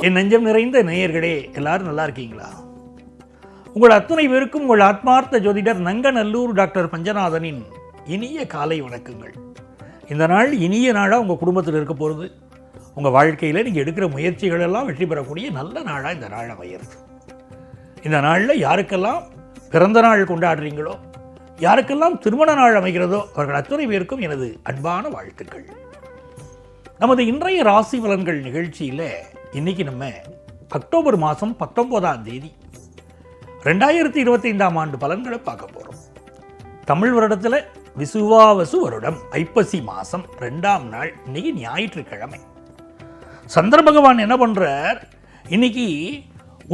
என் நெஞ்சம் நிறைந்த நேயர்களே, எல்லாரும் நல்லா இருக்கீங்களா? உங்கள் அத்துணை பேருக்கும் உங்கள் ஆத்மார்த்த ஜோதிடர் நங்கநல்லூர் டாக்டர் பஞ்சநாதனின் இனிய காலை வணக்கங்கள். இந்த நாள் இனிய நாளாக உங்கள் குடும்பத்தில் இருக்க போகிறது. உங்கள் வாழ்க்கையில் நீங்கள் எடுக்கிற முயற்சிகள் எல்லாம் வெற்றி பெறக்கூடிய நல்ல நாளாக இந்த நாள் அமையிறது. இந்த நாளில் யாருக்கெல்லாம் பிறந்த நாள் கொண்டாடுறீங்களோ, யாருக்கெல்லாம் திருமண நாள் அமைகிறதோ, அவர்கள் அத்துணை பேருக்கும் எனது அன்பான வாழ்த்துக்கள். நமது இன்றைய ராசி பலன்கள் நிகழ்ச்சியில் இன்றைக்கி நம்ம அக்டோபர் மாதம் 19ஆம் தேதி 2025ஆம் ஆண்டு பலன்களை பார்க்க போகிறோம். தமிழ் வருடத்தில் விசுவாவசு வருடம் ஐப்பசி மாதம் 2ஆம் நாள், இன்னைக்கு ஞாயிற்றுக்கிழமை. சந்திர பகவான் என்ன பண்ணுறார், இன்னைக்கு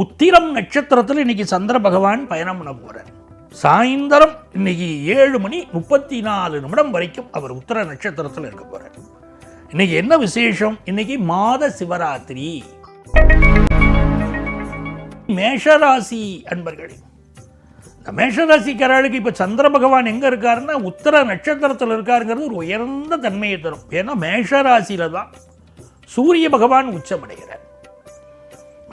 உத்திரம் நட்சத்திரத்தில் இன்னைக்கு சந்திர பகவான் பயணம் பண்ண போகிறார். சாயந்தரம் இன்னைக்கு 7:34 வரைக்கும் அவர் உத்திர நட்சத்திரத்தில் இருக்க போகிறார். இன்னைக்கு என்ன விசேஷம், இன்னைக்கு மாத சிவராத்திரி. மேஷராசி அன்பர்களே, இந்த மேஷராசிக்காரர்களுக்கு இப்போ சந்திர பகவான் எங்கே இருக்காருன்னா உத்திர நட்சத்திரத்தில் இருக்காருங்கிறது ஒரு உயர்ந்த தன்மையை தரும். ஏன்னா மேஷராசியில தான் சூரிய பகவான் உச்சமடைகிறார்.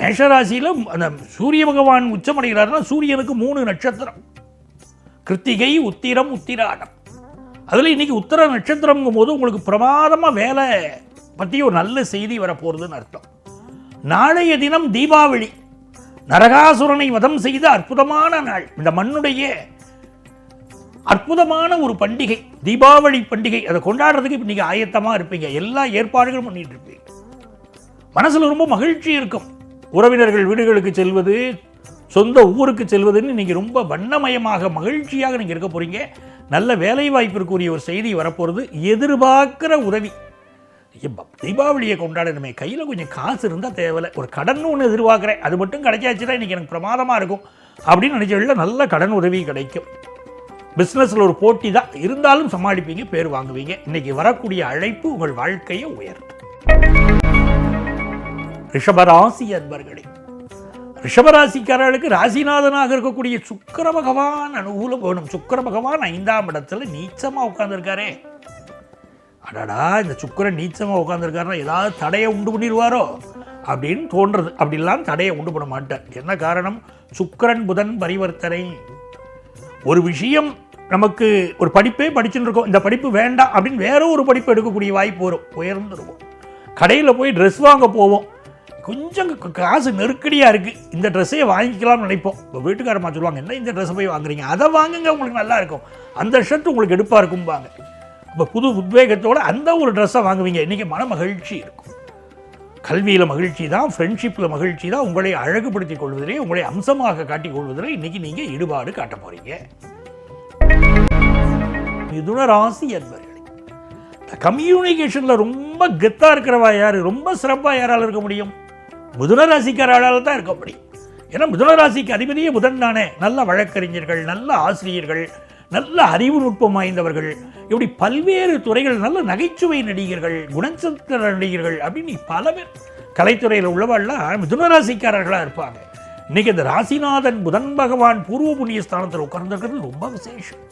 மேஷராசியில் அந்த சூரிய பகவான் உச்சமடைகிறார்னா சூரியனுக்கு 3 நட்சத்திரம், கிருத்திகை, உத்திரம், உத்திராடம். அதில் இன்றைக்கி உத்திர நட்சத்திரங்கும் போது உங்களுக்கு பிரமாதமாக வேலை பற்றி ஒரு நல்ல செய்தி வரப்போகிறதுன்னு அர்த்தம். நாளைய தினம் தீபாவளி, நரகாசுரனை வதம் செய்த அற்புதமான நாள். இந்த மண்ணுடைய அற்புதமான ஒரு பண்டிகை தீபாவளி பண்டிகை. அதை கொண்டாடுறதுக்கு இப்போ நீங்கள் ஆயத்தமாக இருப்பீங்க, எல்லா ஏற்பாடுகளும் பண்ணிட்டு இருப்பீங்க. மனசில் ரொம்ப மகிழ்ச்சி இருக்கும். உறவினர்கள் வீடுகளுக்கு செல்வது, சொந்த ஊருக்கு செல்வதுன்னு நீங்கள் ரொம்ப வண்ணமயமாக மகிழ்ச்சியாக நீங்கள் இருக்க போகிறீங்க. நல்ல வேலை வாய்ப்பிற்குரிய ஒரு செய்தி வரப்போகிறது. எதிர்பார்க்குற உதவி. தீபாவளியை கொண்டாடணுமே, கையில் கொஞ்சம் காசு இருந்தால் தேவையில்லை, ஒரு கடன் ஒன்று எதிர்பார்க்குறேன், அது மட்டும் கிடைச்சாச்சுன்னா இன்றைக்கி எனக்கு பிரமாதமாக இருக்கும் அப்படின்னு நினச்சவங்கள நல்ல கடன் உதவி கிடைக்கும். பிஸ்னஸில் ஒரு போட்டி தான் இருந்தாலும் சமாளிப்பீங்க, பேர் வாங்குவீங்க. இன்றைக்கி வரக்கூடிய அழைப்பு உங்கள் வாழ்க்கையை உயர்த்தும். ரிஷபராசி அன்பர்களே, ரிஷபராசிக்காரர்களுக்கு ராசிநாதனாக இருக்கக்கூடிய சுக்கிர பகவான் அனுகூலம் வேணும். சுக்கிர பகவான் 5ஆம் இடத்துல நீச்சமாக உட்கார்ந்துருக்காரே. அடாடா, இந்த சுக்கிரன் நீச்சமாக உட்கார்ந்துருக்காருன்னா ஏதாவது தடையை உண்டு பண்ணிடுவாரோ அப்படின்னு தோன்றது. அப்படிலாம் தடையை உண்டு பண்ண மாட்டார். என்ன காரணம், சுக்கிரன் புதன் பரிவர்த்தனை. ஒரு விஷயம் நமக்கு ஒரு படிப்பே படிச்சுட்டு இருக்கோம், இந்த படிப்பு வேண்டாம் அப்படின்னு வேற ஒரு படிப்பு எடுக்கக்கூடிய வாய்ப்பு வரும், உயர்ந்துருவோம். கடையில் போய் ட்ரெஸ் வாங்க போவோம், கொஞ்சம் காசு நெருக்கடியாக இருக்குது, இந்த ட்ரெஸ்ஸையே வாங்கிக்கலாம்னு நினைப்போம். இப்போ வீட்டுக்காரமாக சொல்லுவாங்க, என்ன இந்த ட்ரெஸ்ஸை போய் வாங்குறீங்க, அதை வாங்குங்க, உங்களுக்கு நல்லா இருக்கும், அந்த ஷர்ட் உங்களுக்கு எடுப்பாக இருக்கும்பாங்க. இப்போ புது உத்வேகத்தோடு அந்த ஒரு ட்ரெஸ்ஸை வாங்குவீங்க. இன்றைக்கி மன மகிழ்ச்சி இருக்கும். கல்வியில் மகிழ்ச்சி தான், ஃப்ரெண்ட்ஷிப்பில் மகிழ்ச்சி தான். உங்களை அழகுபடுத்திக் கொள்வதிலே, உங்களை அம்சமாக காட்டிக் கொள்வதிலே இன்றைக்கி நீங்கள் ஈடுபாடு காட்ட போகிறீங்க. மிதுன ராசி என்பர்களே, கம்யூனிகேஷனில் ரொம்ப கெத்தாக இருக்கிறவா யார், ரொம்ப சிறப்பாக யாரால் இருக்க முடியும், மிதுன ராசிக்காரால் தான் இருக்க முடியும். ஏன்னா மிதுன ராசிக்கு அதிபதியே புதன் தானே. நல்ல வழக்கறிஞர்கள், நல்ல ஆசிரியர்கள், நல்ல அறிவு நுட்பம் வாய்ந்தவர்கள், இப்படி பல்வேறு துறைகள், நல்ல நகைச்சுவை நடிகர்கள், குணச்சித்திர நடிகர்கள் அப்படின்னு பல பேர் கலைத்துறையில் உள்ளவர்கள்லாம் மிதுன ராசிக்காரர்களாக இருப்பாங்க. இன்னைக்கு இந்த ராசிநாதன் புதன் பகவான் பூர்வ புண்ணிய ஸ்தானத்தில் உட்கார்ந்துருக்கிறது ரொம்ப விசேஷம்.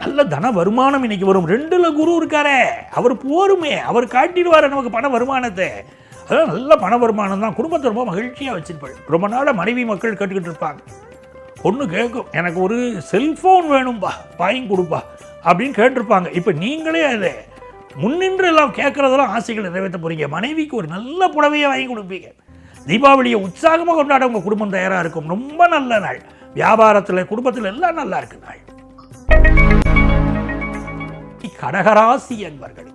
நல்ல தன வருமானம் இன்னைக்கு வரும். 2ல் குரு இருக்காரே, அவர் போருமே, அவர் காட்டிடுவார் நமக்கு பண வருமானத்தை. அதான் நல்ல பண வருமானம் தான். குடும்பத்தை ரொம்ப மகிழ்ச்சியாக வச்சிருப்பாள். ரொம்ப நாளாக மனைவி மக்கள் கேட்டுக்கிட்டு இருப்பாங்க. பொண்ணு கேட்கும், எனக்கு ஒரு செல்ஃபோன் வேணும்பா, வாங்கி கொடுப்பா அப்படின்னு கேட்டிருப்பாங்க. இப்போ நீங்களே அதை முன்னின்று எல்லாம் கேட்குறதெல்லாம் ஆசைகளை நிறைவேற்ற போகிறீங்க. மனைவிக்கு ஒரு நல்ல புடவையை வாங்கி கொடுப்பீங்க. தீபாவளியை உற்சாகமாக கொண்டாட உங்கள் குடும்பம் தயாராக இருக்கும். ரொம்ப நல்ல நாள். வியாபாரத்தில், குடும்பத்தில் எல்லாம் நல்லா இருக்கு நாள். கடகராசி என்பர்கள்,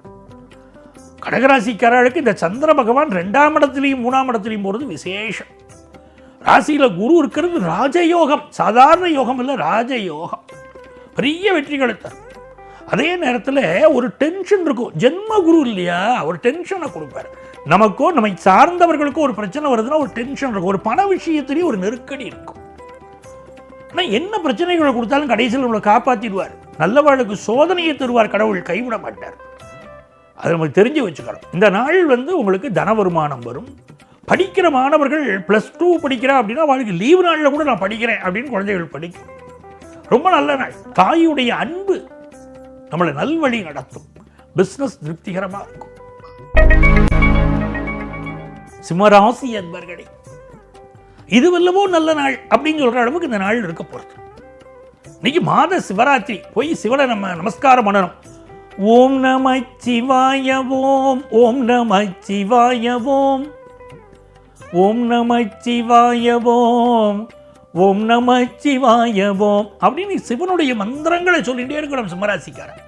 கடகராசிக்காரர்களுக்கு இந்த சந்திர பகவான் 2ஆம் இடத்துலையும் 3ஆம் இடத்துலையும் போகிறது விசேஷம். ராசியில் குரு இருக்கிறது ராஜயோகம், சாதாரண யோகம் இல்லை, ராஜயோகம். பெரிய வெற்றிகளை தரும். அதே நேரத்தில் ஒரு டென்ஷன் இருக்கும். ஜென்ம குரு இல்லையா, ஒரு டென்ஷனை கொடுப்பார். நமக்கோ நம்மை சார்ந்தவர்களுக்கோ ஒரு பிரச்சனை வருதுன்னா ஒரு டென்ஷன் இருக்கும். ஒரு பண விஷயத்திலேயே ஒரு நெருக்கடி இருக்கும். ஆனால் என்ன பிரச்சனைகளை கொடுத்தாலும் கடைசியில் நம்மளை காப்பாற்றிடுவார். நல்லவாளுக்கு சோதனையை தருவார் கடவுள், கைவிட மாட்டார். அதை நமக்கு தெரிஞ்சு வச்சுக்கணும். இந்த நாள் உங்களுக்கு தன வருமானம் வரும். படிக்கிற மாணவர்கள் +2 படிக்கிறா அப்படின்னா அவளுக்கு லீவு நாளில் கூட நான் படிக்கிறேன் அப்படின்னு குழந்தைகள் படிக்கும். ரொம்ப நல்ல நாள். தாயுடைய அன்பு நம்மளை நல்வழி நடத்தும். பிஸ்னஸ் திருப்திகரமாக இருக்கும். சிம்மராசி என்பர்களே, இதுவல்லவோ நல்ல நாள் அப்படின்னு சொல்ற அளவுக்கு இந்த நாள் இருக்க போறது. இன்னைக்கு மாத சிவராத்திரி, போய் சிவனை நம்ம நமஸ்காரம் பண்ணணும். ஓம் நம சிவாய ஓம், ஓம் நம சிவாய ஓம், ஓம் நம சிவாய ஓம், ஓம் நம சிவாய ஓம் அப்படின்னு சிவனுடைய மந்திரங்களை சொல்லிகிட்டே இருக்கணும். சிம்மராசிக்காரன்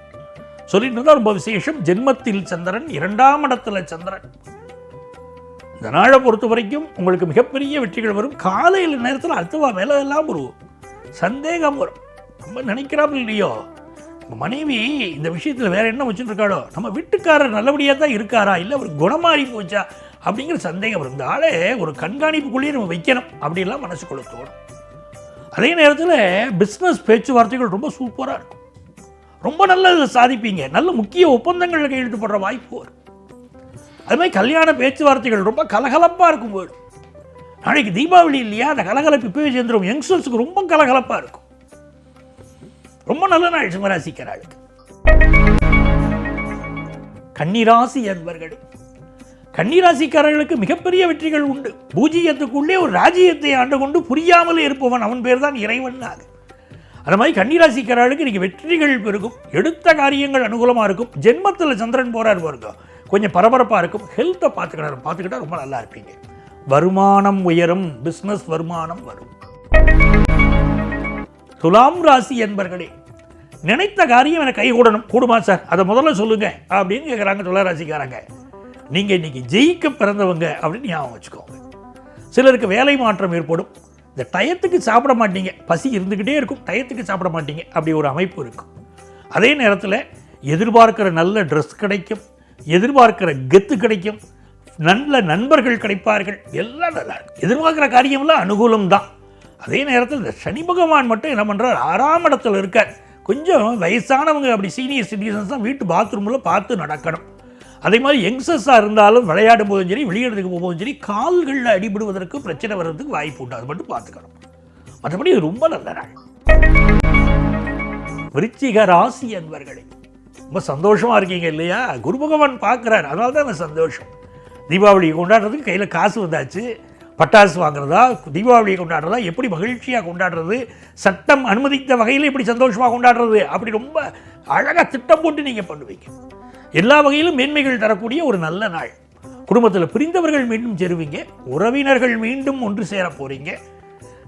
சொல்லிட்டு இருந்தால் ரொம்ப விசேஷம். ஜென்மத்தில் சந்திரன், 2ஆம் இடத்துல சந்திரன். இந்த நாளை பொறுத்த வரைக்கும் உங்களுக்கு மிகப்பெரிய வெற்றிகள் வரும். காலையில் நேரத்தில் அடுத்தவா மேலே எல்லாம் ஒரு சந்தேகம் வரும். நம்ம நினைக்கிறாமல் இல்லையோ, நம்ம மனைவி இந்த விஷயத்தில் வேற என்ன வச்சுட்டு இருக்காளோ, நம்ம வீட்டுக்காரர் நல்லபடியாக தான் இருக்காரா, இல்லை ஒரு குணமாறி போச்சா அப்படிங்கிற சந்தேகம் வரும். இந்த ஆளை ஒரு கண்காணிப்புக்குள்ளேயே நம்ம வைக்கணும் அப்படின்லாம் மனசுக்குள்ள தோணும். அதே நேரத்தில் பிஸ்னஸ் பேச்சுவார்த்தைகள் ரொம்ப சூப்பராக இருக்கும். ரொம்ப நல்லது சாதிப்பீங்க. நல்ல முக்கிய ஒப்பந்தங்களில் கையெழுத்து போடுற வாய்ப்பு வரும். அது மாதிரி கல்யாண பேச்சுவார்த்தைகள் ரொம்ப கலகலப்பாக இருக்கும். போயிடும். நாளைக்கு தீபாவளி இல்லையா, அந்த கலகலப்பு இப்போவே சேர்ந்துடும். யங்ஸ்டர்ஸுக்கு ரொம்ப கலகலப்பாக இருக்கும். ரொம்ப நல்ல நாள் சிம்மராசிக்காரர்களுக்கு. கன்னிராசி என்பர்களே, கன்னிராசிக்காரர்களுக்கு மிகப்பெரிய வெற்றிகள் உண்டு. பூஜ்ஜியத்துக்குள்ளே ஒரு ராஜ்யத்தை ஆண்டு கொண்டு புரியாமலே இருப்பவன், அவன் பேர் தான் இறைவன். அது மாதிரி கன்னிராசிக்காரர்களுக்கு இன்னைக்கு வெற்றிகள் பெருகும். எடுத்த காரியங்கள் அனுகூலமாக இருக்கும். ஜென்மத்தில் சந்திரன் போறார் பாருங்க, கொஞ்சம் பரபரப்பாக இருக்கும். ஹெல்த்தை பார்த்துக்கிட்டா ரொம்ப நல்லா இருப்பீங்க. வருமானம் உயரும். பிஸ்னஸ் வருமானம் வரும். துலாம் ராசி என்பர்களே, நினைத்த காரியம் எனக்கு கை கூடுமா சார், அதை முதல்ல சொல்லுங்க அப்படின்னு கேட்குறாங்க துளாராசிக்காரங்க. நீங்கள் இன்னைக்கு ஜெயிக்க பிறந்தவங்க அப்படின்னு ஞாபகம் வச்சுக்கோங்க. சிலருக்கு வேலை மாற்றம் ஏற்படும். இந்த டயத்துக்கு சாப்பிட மாட்டீங்க, பசி இருந்துக்கிட்டே இருக்கும், டயத்துக்கு சாப்பிட மாட்டீங்க, அப்படி ஒரு அமைப்பு இருக்கும். அதே நேரத்தில் எதிர்பார்க்கிற நல்ல ட்ரெஸ் கிடைக்கும், எதிர்பார்க்கிற கெத்து கிடைக்கும், நல்ல நண்பர்கள் கிடைப்பார்கள், எல்லாம் நல்லா இருக்கும். எதிர்பார்க்குற காரியம்லாம் அனுகூலம் தான். அதே நேரத்தில் இந்த சனி பகவான் மட்டும் என்ன பண்ணுறார், 6ஆம் இடத்துல இருக்கார். கொஞ்சம் வயசானவங்க, அப்படி சீனியர் சிட்டிசன்ஸ் தான் வீட்டு பாத்ரூமில் பார்த்து நடக்கணும். அதே மாதிரி யங்ஸ்டர்ஸாக இருந்தாலும் விளையாடும் போதும் சரி, வெளியிடத்துக்கு போகும்போதும் சரி, கால்களில் அடிபடுவதற்கு பிரச்சனை வர்றதுக்கு வாய்ப்பு உண்டு. அது மட்டும் பார்த்துக்கணும். மற்றபடி இது ரொம்ப நல்ல நாள். விருச்சிக ராசி என்பர்களே, ரொம்ப சந்தோஷமாக இருக்கீங்க இல்லையா? குரு பகவான் பார்க்குறார், அதனால தான் அந்த சந்தோஷம். தீபாவளி கொண்டாடுறதுக்கு கையில் காசு வந்தாச்சு. பட்டாசு வாங்குறதா, தீபாவளியை கொண்டாடுறதா, எப்படி மகிழ்ச்சியாக கொண்டாடுறது, சட்டம் அனுமதித்த வகையில் எப்படி சந்தோஷமாக கொண்டாடுறது, அப்படி ரொம்ப அழகாக திட்டம் போட்டு நீங்கள் பண்ணுவீங்க. எல்லா வகையிலும் மேன்மைகள் தரக்கூடிய ஒரு நல்ல நாள். குடும்பத்தில் பிரிந்தவர்கள் மீண்டும் சேருவீங்க. உறவினர்கள் மீண்டும் ஒன்று சேர போகிறீங்க.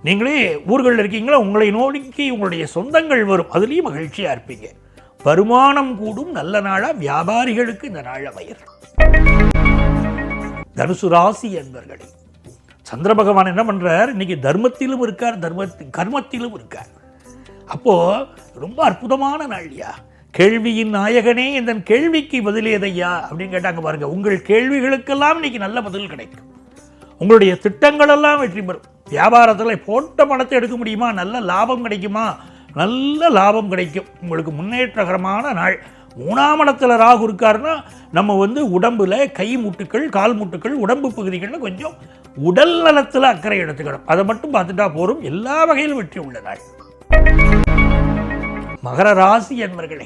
நீங்களே ஊர்களில் இருக்கீங்களா, உங்களை நோக்கி உங்களுடைய சொந்தங்கள் வரும், அதுலேயும் மகிழ்ச்சியாக இருப்பீங்க. வருமானம் கூடும். நல்ல நாளாக வியாபாரிகளுக்கு இந்த நாள் அமையும். தனுசு ராசி என்பர்களே, சந்திர பகவான் என்ன பண்ணுறார், இன்னைக்கு தர்மத்திலும் இருக்கார், கர்மத்திலும் இருக்கார். அப்போது ரொம்ப அற்புதமான நாள்யா. கேள்வியின் நாயகனே, இந்த கேள்விக்கு பதிலேதையா அப்படின்னு கேட்டாங்க பாருங்க. உங்கள் கேள்விகளுக்கெல்லாம் இன்னைக்கு நல்ல பதில் கிடைக்கும். உங்களுடைய திட்டங்களெல்லாம் வெற்றி பெறும். வியாபாரத்தில் போட்ட பணத்தை எடுக்க முடியுமா, நல்ல லாபம் கிடைக்குமா, நல்ல லாபம் கிடைக்கும். உங்களுக்கு முன்னேற்றகரமான நாள். 3ஆம் இடத்துல ராகு இருக்காருன்னா நம்ம உடம்புல கை மூட்டுக்கள், கால் மூட்டுக்கள், உடம்பு பகுதிகளில் கொஞ்சம் உடல் நலத்தில் அக்கறை எடுத்துக்கணும். அதை மட்டும் பார்த்துட்டா போரும். எல்லா வகையிலும் வெற்றி உள்ள நாள். மகர ராசி என்பர்களே,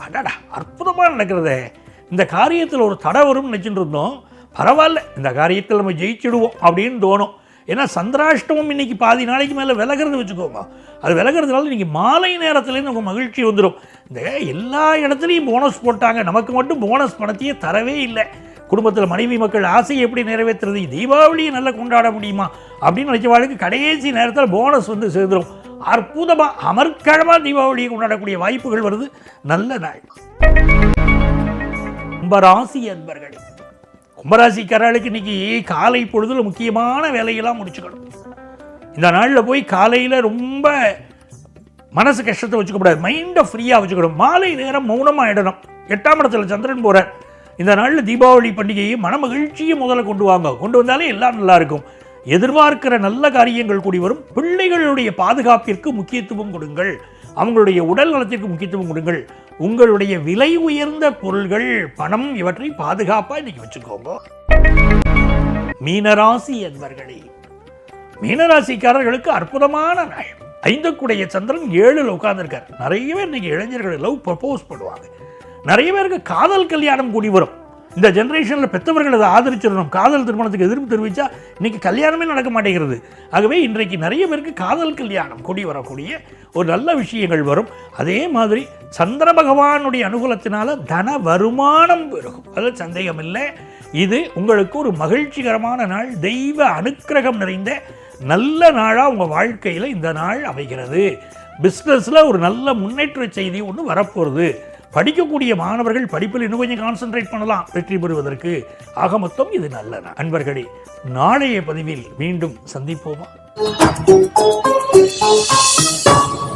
அடடா அற்புதமாக நடக்கிறதே. இந்த காரியத்தில் ஒரு தடை வரும்னு நினச்சிட்டு இருந்தோம். பரவாயில்ல, இந்த காரியத்தில் நம்ம ஜெயிச்சிடுவோம் அப்படின்னு தோணும். ஏன்னா சந்திராஷ்டமம் இன்னைக்கு பாதி நாளைக்கு மேலே விலகிறது வச்சுக்கோங்க. அது விலகிறதுனால இன்னைக்கு மாலை நேரத்துலேருந்து நமக்கு மகிழ்ச்சி வந்துடும். இந்த எல்லா இடத்துலையும் போனஸ் போட்டாங்க, நமக்கு மட்டும் போனஸ் பணத்தையே தரவே இல்லை. குடும்பத்தில் மனைவி மக்கள் ஆசையை எப்படி நிறைவேற்றுறது, தீபாவளியை நல்லா கொண்டாட முடியுமா அப்படின்னு நினைச்ச வாழ்க்கை கடைசி நேரத்தில் போனஸ் சேர்ந்துடும். அற்புதமாக அமர்க்களமாக தீபாவளியை கொண்டாடக்கூடிய வாய்ப்புகள் வருது. நல்ல நாள். கும்பராசி என்பர்களே, கும்பராசிக்காரர்களுக்கு இன்னைக்கு காலை பொழுதுல முக்கியமான வேலையெல்லாம் முடிச்சுக்கணும். இந்த நாளில் போய் காலையில் ரொம்ப மனசு கஷ்டத்தை வச்சுக்கூடாது, மைண்டை ஃப்ரீயாக வச்சுக்கணும். மாலை நேரம் மௌனமாக இடணும். 8ஆம் இடத்துல சந்திரன் போகிறார். இந்த நாளில் தீபாவளி பண்டிகையை மன மகிழ்ச்சியை முதல்ல கொண்டு வந்தாலே எல்லாம் நல்லா இருக்கும். எதிர்பார்க்கிற நல்ல காரியங்கள் கூடி வரும். பிள்ளைகளுடைய பாதுகாப்பிற்கு முக்கியத்துவம் கொடுங்கள். அவங்களுடைய உடல் நலத்திற்கு முக்கியத்துவம் கொடுங்கள். உங்களுடைய விலை உயர்ந்த பொருள்கள், பணம், இவற்றை பாதுகாப்பாக இன்னைக்கு வச்சுக்கோங்க. மீனராசி என்பர்களே, மீனராசிக்காரர்களுக்கு அற்புதமான நாள். 5க்குடைய சந்திரன் 7ல் உட்கார்ந்துருக்கார். நிறைய பேர் இன்னைக்கு இளைஞர்கள் லவ் ப்ரப்போஸ் பண்ணுவாங்க. நிறைய பேருக்கு காதல் கல்யாணம் கூடி வரும். இந்த ஜென்ரேஷனில் பெற்றவர்கள் அதை ஆதரிச்சிடணும். காதல் திருமணத்துக்கு எதிர்ப்பு தெரிவித்தா இன்றைக்கி கல்யாணமே நடக்க மாட்டேங்கிறது. ஆகவே இன்றைக்கு நிறைய பேருக்கு காதல் கல்யாணம் கூடி வரக்கூடிய ஒரு நல்ல விஷயங்கள் வரும். அதே மாதிரி சந்திர பகவானுடைய அனுகூலத்தினால தன வருமானம் பெருகும், அதில் சந்தேகம் இல்லை. இது உங்களுக்கு ஒரு மகிழ்ச்சிகரமான நாள், தெய்வ அனுக்கிரகம் நிறைந்த நல்ல நாளாக உங்கள் வாழ்க்கையில் இந்த நாள் அமைகிறது. பிஸ்னஸில் ஒரு நல்ல முன்னேற்ற செய்தி ஒன்று வரப்போகிறது. படிக்கக்கூடிய மாணவர்கள் படிப்பில் இன்னும் கொஞ்சம் கான்சென்ட்ரேட் பண்ணலாம் வெற்றி பெறுவதற்கு. ஆக மொத்தம் இது நல்ல அன்பர்களே. நாளைய பதிவில் மீண்டும் சந்திப்போமா?